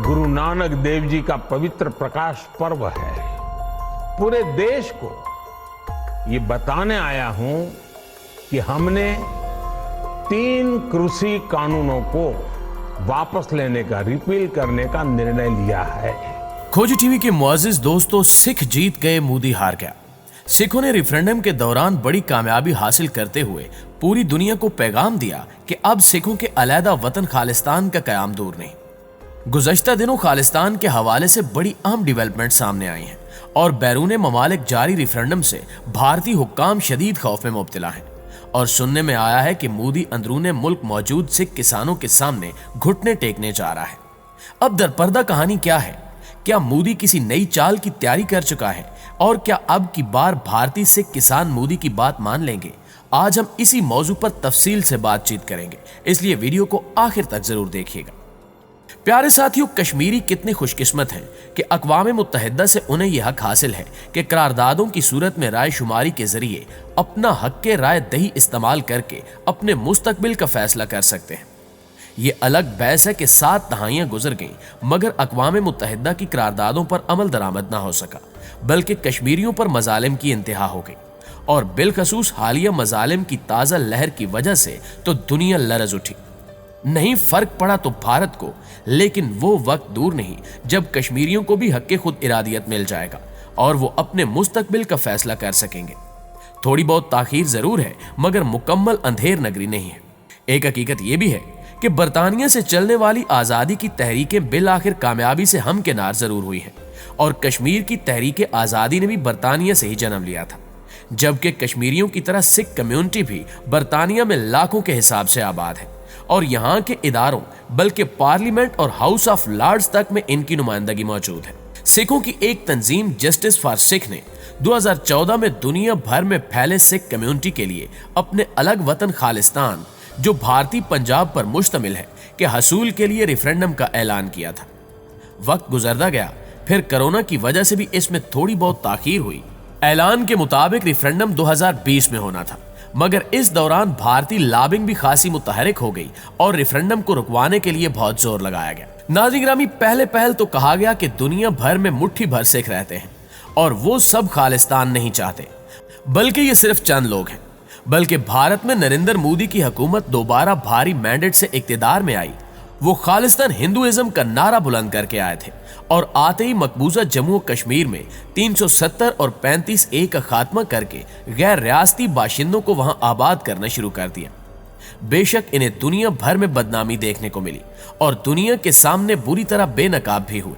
गुरु नानक देव जी का पवित्र प्रकाश पर्व है। पूरे देश को ये बताने आया हूं कि हमने 3 कृषि कानूनों को वापस लेने का, रिपील करने का निर्णय लिया है। खोजी टीवी के मुअज़्ज़िज़ दोस्तों, सिख जीत गए, मोदी हार गया। सिखों ने रेफरेंडम के दौरान बड़ी कामयाबी हासिल करते हुए पूरी दुनिया को पैगाम दिया कि अब सिखों के अलहदा वतन खालिस्तान का कयाम दूर नहीं। गुज़श्ता दिनों खालिस्तान के हवाले से बड़ी अहम डेवलपमेंट सामने आई हैं और बैरून ममालिक जारी रेफरेंडम से भारतीय हुक्काम शदीद खौफ में मुब्तला हैं और सुनने में आया है कि मोदी अंदरूने मुल्क मौजूद सिख किसानों के सामने घुटने टेकने जा रहा है। अब दरपर्दा कहानी क्या है? क्या मोदी किसी नई चाल की तैयारी कर चुका है और क्या अब की बार भारतीय सिख किसान मोदी की बात मान लेंगे? आज हम इसी मौजू पर तफसील से बातचीत करेंगे, इसलिए वीडियो को आखिर तक जरूर देखिएगा। प्यारे साथियों, कश्मीरी कितने खुशकिस्मत हैं कि अक़वाम मुत्तहिदा से उन्हें यह हक हासिल है कि करारदादों की सूरत में राय शुमारी के जरिए अपना हक के राय दही इस्तेमाल करके अपने मुस्तकबिल का फैसला कर सकते हैं। ये अलग बहस है कि 7 दहाइयां गुजर गईं मगर अक़वाम मुत्तहिदा की करारदादों पर अमल दरामद ना हो सका, बल्कि कश्मीरियों पर मजालिम की इंतहा हो गई और बिलखसूस हालिया मजालिम की ताज़ा लहर की वजह से तो दुनिया लरज उठी। नहीं फर्क पड़ा तो भारत को, लेकिन वो वक्त दूर नहीं जब कश्मीरियों को भी हक खुद इरादियत मिल जाएगा और वो अपने मुस्तकबिल का फैसला कर सकेंगे। थोड़ी बहुत ताखीर जरूर है मगर मुकम्मल अंधेर नगरी नहीं है। एक हकीकत ये भी है कि बरतानिया से चलने वाली आज़ादी की तहरीकें बिल आखिर कामयाबी से हमकिनार जरूर हुई हैं और कश्मीर की तहरीक आज़ादी ने भी बरतानिया से ही जन्म लिया था, जबकि कश्मीरियों की तरह सिख कम्युनिटी भी बरतानिया में लाखों के हिसाब से आबाद है और यहाँ के इदारों बल्कि पार्लियामेंट और हाउस ऑफ लॉर्ड्स तक में इनकी नुमाइंदगी मौजूद है। सिखों की एक तंजीम जस्टिस फॉर सिख ने 2014 में दुनिया भर में फैले सिख कम्युनिटी के लिए अपने अलग वतन खालिस्तान, जो भारतीय पंजाब पर मुश्तमिल है, के हसूल के लिए रेफरेंडम का ऐलान किया था। वक्त गुजरता गया, फिर कोरोना की वजह से भी इसमें थोड़ी बहुत ताखीर हुई। ऐलान के मुताबिक रेफरेंडम 2020 में होना था, मगर इस दौरान भारतीय लॉबिंग भी खासी मुतहरिक हो गई और रेफरेंडम को रुकवाने के लिए बहुत जोर लगाया गया। नाज़रीन गिरामी, पहल तो कहा गया कि दुनिया भर में मुट्ठी भर सिख रहते हैं और वो सब खालिस्तान नहीं चाहते, बल्कि ये सिर्फ चंद लोग हैं। बल्कि भारत में नरेंद्र मोदी की हुकूमत दोबारा भारी मैंडेट से इक्तिदार में आई। वो खालिस्तान हिंदुइज्म का नारा बुलंद करके आए थे और आते ही मकबूजा जम्मू कश्मीर में 370 और 35A का खात्मा करके गैर रियासती बाशिंदों को वहां आबाद करना शुरू कर दिया। बेशक इन्हें दुनिया भर में बदनामी देखने को मिली और दुनिया के सामने बुरी तरह बेनकाब भी हुए,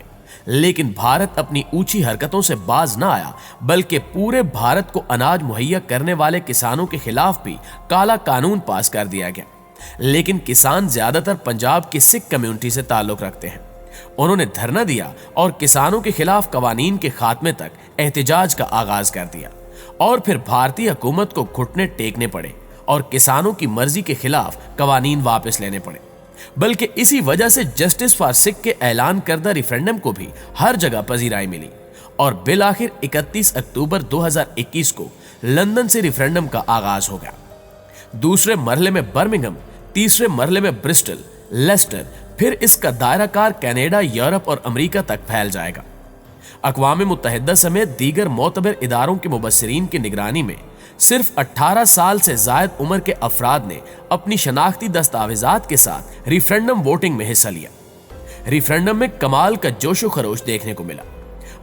लेकिन भारत अपनी ऊंची हरकतों से बाज ना आया, बल्कि पूरे भारत को अनाज मुहैया करने वाले किसानों के खिलाफ भी काला कानून पास कर दिया गया। लेकिन किसान ज्यादातर पंजाब की सिख कम्युनिटी से ताल्लुक रखते हैं। उन्होंने धरना दिया और किसानों के खिलाफ कवानीन के खात्मे तक एहतजाज का आगाज कर दिया और फिर भारतीय हुकूमत को घुटने टेकने पड़े और किसानों की मर्जी के खिलाफ कवानीन वापस लेने पड़े। बल्कि इसी वजह से जस्टिस फॉर सिख के ऐलान करदा रेफरेंडम को भी हर जगह पजीराई मिली और बिल आखिर 31 अक्टूबर 2021 को लंदन से रेफरेंडम का आगाज हो गया। दूसरे मरहले में बर्मिंघम, तीसरे मरहले में ब्रिस्टल, लेस्टर, फिर इसका दायरा कार कनाडा, यूरोप और अमेरिका तक फैल जाएगा। अक़वाम मुत्तहिदा समेत दीगर मोतबर इदारों के मुबस्सिरीन की निगरानी में सिर्फ 18 साल से जायद उम्र के अफराद ने अपनी शनाख्ती दस्तावेजात के साथ रेफरेंडम वोटिंग में हिस्सा लिया। रेफरेंडम में कमाल का जोशो खरोश देखने को मिला।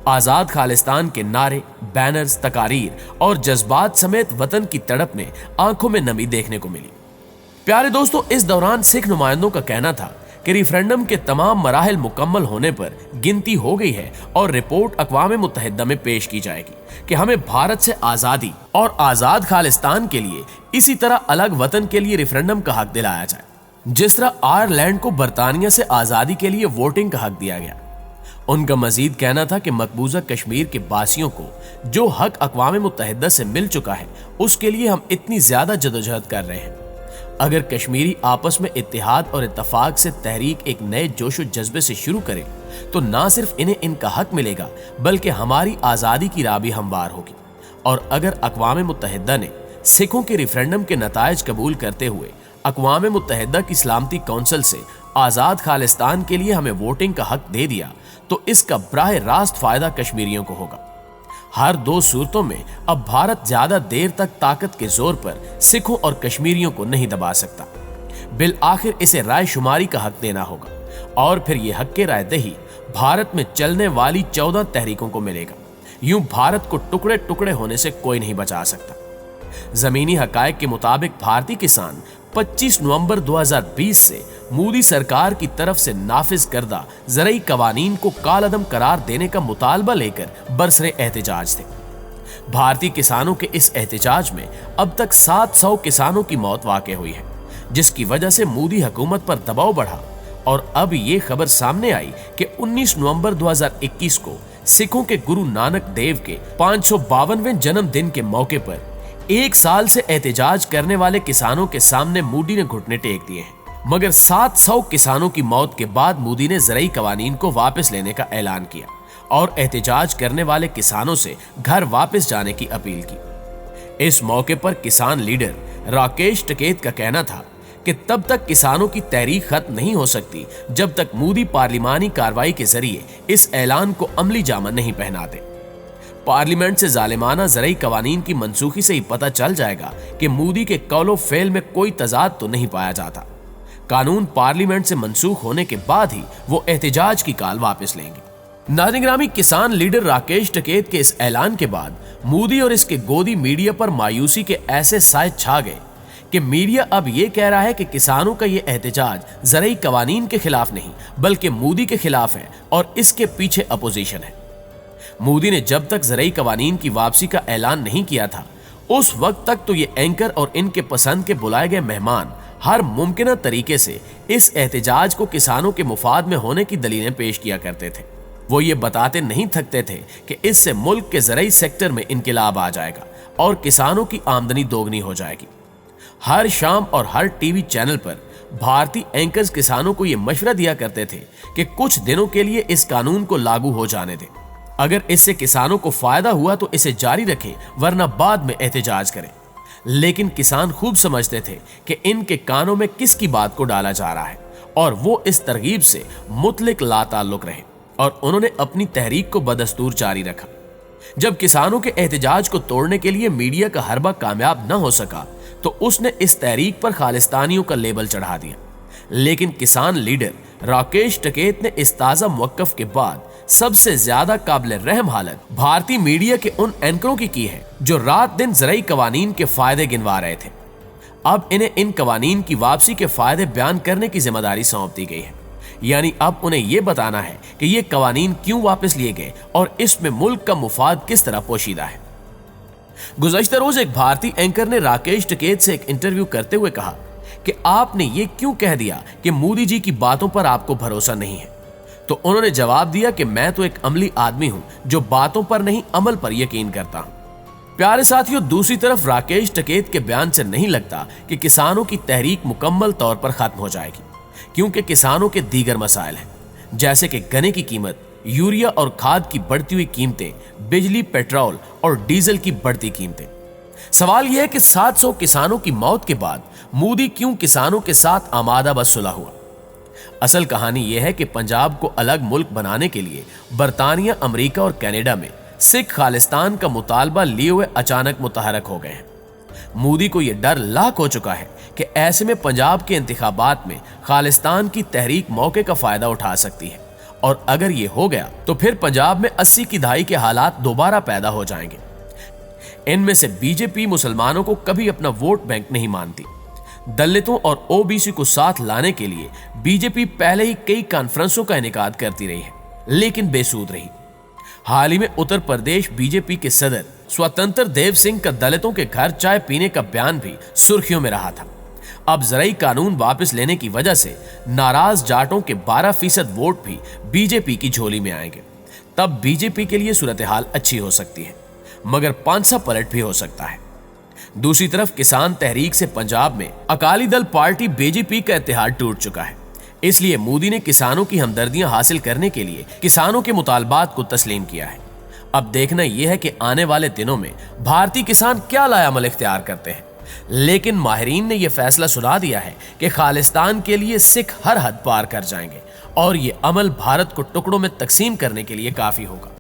आजाद खालिस्तान के नारे, बैनर्स, तकारीर और जज्बात समेत वतन की तड़प ने आंखों में नमी देखने को मिली। प्यारे दोस्तों, इस दौरान सिख नुमाइंदों का कहना था कि रेफरेंडम के तमाम मराहिल मुकम्मल होने पर गिनती हो गई है और रिपोर्ट अक़वाम मुत्तहिदा में पेश की जाएगी कि हमें भारत से आज़ादी और आज़ाद खालिस्तान के लिए इसी तरह अलग वतन के लिए रेफरेंडम का हक दिलाया जाए, जिस तरह आयरलैंड को बरतानिया से आज़ादी के लिए वोटिंग का हक दिया गया। उनका मजीद कहना था कि मकबूजा कश्मीर के बासियों को जो हक अक़वाम मुत्तहिदा से मिल चुका है उसके लिए हम इतनी ज्यादा जदोजहद कर रहे हैं। अगर कश्मीरी आपस में इत्तेहाद और इत्तफाक से तहरीक एक नए जोशो जज्बे से शुरू करें तो ना सिर्फ इन्हें इनका हक मिलेगा बल्कि हमारी आज़ादी की राह भी हमवार होगी। और अगर अक़वाम मुत्तहिदा ने सिखों के रेफरेंडम के नतायज कबूल करते हुए अक़वाम मुत्तहिदा की सलामती कौंसिल से आजाद खालिस्तान के लिए हमें वोटिंग का हक दे दिया तो इसका बराह रास्त फायदा कश्मीरियों को होगा। हर दो सूरतों में अब भारत ज्यादा देर तक ताकत के जोर पर सिखों और कश्मीरियों को नहीं दबा सकता। बिल आखिर इसे राय शुमारी का हक देना होगा और फिर यह हक के राय दही भारत में चलने वाली 14 तहरीकों को मिलेगा। यूं भारत को टुकड़े टुकड़े होने से कोई नहीं बचा सकता। जमीनी हकायक के मुताबिक भारतीय किसान 25 नवंबर 2020 से मोदी सरकार की तरफ से नाफिज करदा ज़रई कवानीन को कालअदम करार देने का मुतालबा लेकर बरसरे एहतजाज थे। भारतीय किसानों के इस एहतजाज में अब तक 700 किसानों की मौत वाक़ई हुई है, जिसकी वजह से मोदी हुकूमत पर दबाव बढ़ा और अब ये खबर सामने आई कि 19 नवंबर 2021 को सिखों के गुरु नानक देव के 552वें जन्मदिन के मौके पर 1 साल से एहतजाज करने वाले किसानों के सामने मोदी ने घुटने टेक दिए हैं। मगर 700 किसानों की मौत के बाद मोदी ने ज़रई कवानीन को वापस लेने का ऐलान किया और एहतजाज करने वाले किसानों से घर वापस जाने की अपील की। इस मौके पर किसान लीडर राकेश टिकैत का कहना था कि तब तक किसानों की तहरीक खत्म नहीं हो सकती जब तक मोदी पार्लिमानी कार्रवाई के जरिए इस ऐलान को अमली जामा नहीं पहनाते। पार्लियामेंट से जालिमाना ज़रई कवानीन की मनसूखी से ही पता चल जाएगा कि मोदी के कौलो फेल में कोई तजाद तो नहीं पाया जाता। कानून पार्लियामेंट से मनसूख होने के बाद ही वो एहतजाज की काल वापस लेंगे। नादिग्रामी किसान लीडर राकेश टिकैत के इस ऐलान के बाद मोदी और इसके गोदी मीडिया पर मायूसी के ऐसे साए छा गए कि मीडिया अब ये कह रहा है कि किसानों का ये एहतजाज ज़रई कवानीन के खिलाफ नहीं बल्कि मोदी के खिलाफ है और इसके पीछे अपोजिशन है। मोदी ने जब तक ज़रई कवानीन की वापसी का ऐलान नहीं किया था उस वक्त तक तो ये एंकर और इनके पसंद के बुलाए गए मेहमान हर मुमकिन तरीके से इस एहतजाज को किसानों के मुफाद में होने की दलीलें पेश किया करते थे। वो ये बताते नहीं थकते थे कि इससे मुल्क के ज़रई सेक्टर में इनकलाब आ जाएगा और किसानों की आमदनी दोगुनी हो जाएगी। हर शाम और हर टीवी चैनल पर भारतीय एंकर्स किसानों को यह मशवरा दिया करते थे कि कुछ दिनों के लिए इस कानून को लागू हो जाने दें। अगर इससे किसानों को फायदा हुआ तो इसे जारी रखें, वरना बाद में एहतजाज करें। लेकिन किसान खूब समझते थे कि इनके कानों में किसकी बात को डाला जा रहा है और वो इस तरगीब से मुतलिक लाताल्लुक रहे और उन्होंने अपनी तहरीक को बदस्तूर जारी रखा। जब किसानों के एहतजाज को तोड़ने के लिए मीडिया का हरबा कामयाब न हो सका तो उसने इस तहरीक पर खालिस्तानियों का लेबल चढ़ा दिया। लेकिन किसान लीडर राकेश टिकैत ने इस ताजा मुवक्कफ के बाद सबसे ज्यादा काबिल रहम हालत भारतीय मीडिया के उन एंकरों की है जो रात दिन ज़रई कवानीन के फायदे गिनवा रहे थे। अब इन्हें इन कवानीन की वापसी के फायदे बयान करने की जिम्मेदारी सौंप दी गई है। यानी अब उन्हें यह बताना है कि ये कवानीन क्यों वापस लिए गए और इसमें मुल्क का मुफाद किस तरह पोशीदा है। गुज़श्ता रोज एक भारतीय एंकर ने राकेश टिकैत से एक इंटरव्यू करते हुए कहा कि आपने ये क्यों कह दिया कि मोदी जी की बातों पर आपको भरोसा नहीं है। तो उन्होंने जवाब दिया कि मैं तो एक अमली आदमी हूं जो बातों पर नहीं अमल पर यकीन करता हूं। प्यारे साथियों, दूसरी तरफ राकेश टिकैत के बयान से नहीं लगता कि किसानों की तहरीक मुकम्मल तौर पर खत्म हो जाएगी, क्योंकि किसानों के दीगर मसाइल हैं जैसे कि गन्ने की कीमत, यूरिया और खाद की बढ़ती हुई कीमतें, बिजली, पेट्रोल और डीजल की बढ़ती कीमतें। सवाल यह है कि 700 किसानों की मौत के बाद मोदी क्यों किसानों के साथ आमादा बस सुलह हुआ। असल कहानी यह है कि पंजाब को अलग मुल्क बनाने के लिए बरतानिया, अमेरिका और कनाडा में सिख खालिस्तान का मुतालबा लिए हुए अचानक मुतहरक हो गए हैं। मोदी को यह डर लाख हो चुका है कि ऐसे में पंजाब के इंतखाबात में खालिस्तान की तहरीक मौके का फायदा उठा सकती है और अगर ये हो गया तो फिर पंजाब में 80 की दहाई के हालात दोबारा पैदा हो जाएंगे। इनमें से बीजेपी मुसलमानों को कभी अपना वोट बैंक नहीं मानती। दलितों और ओबीसी को साथ लाने के लिए बीजेपी पहले ही कई कॉन्फ्रेंसों का इनेकाद करती रही है, लेकिन बेसूद रही। हाल ही में उत्तर प्रदेश बीजेपी के सदर स्वतंत्र देव सिंह का दलितों के घर चाय पीने का बयान भी सुर्खियों में रहा था। अब ज़रई कानून वापस लेने की वजह से नाराज जाटों के 12% वोट भी बीजेपी की झोली में आएंगे। तब बीजेपी के लिए सूरत हाल अच्छी हो सकती है, मगर पांसा पलट भी हो सकता है। दूसरी तरफ किसान तहरीक से पंजाब में अकाली दल पार्टी बीजेपी का इत्तेहाद टूट चुका है। इसलिए मोदी ने किसानों की हमदर्दियां हासिल करने के लिए किसानों के मुतालबात को तस्लीम किया है। अब देखना यह है कि आने वाले दिनों में भारतीय किसान क्या लाएअमल इख्तियार करते हैं। لیکن ماہرین نے یہ فیصلہ سنا دیا ہے کہ خالستان کے لیے سکھ ہر حد پار کر جائیں گے اور یہ عمل بھارت کو ٹکڑوں میں تقسیم کرنے کے لیے کافی ہوگا۔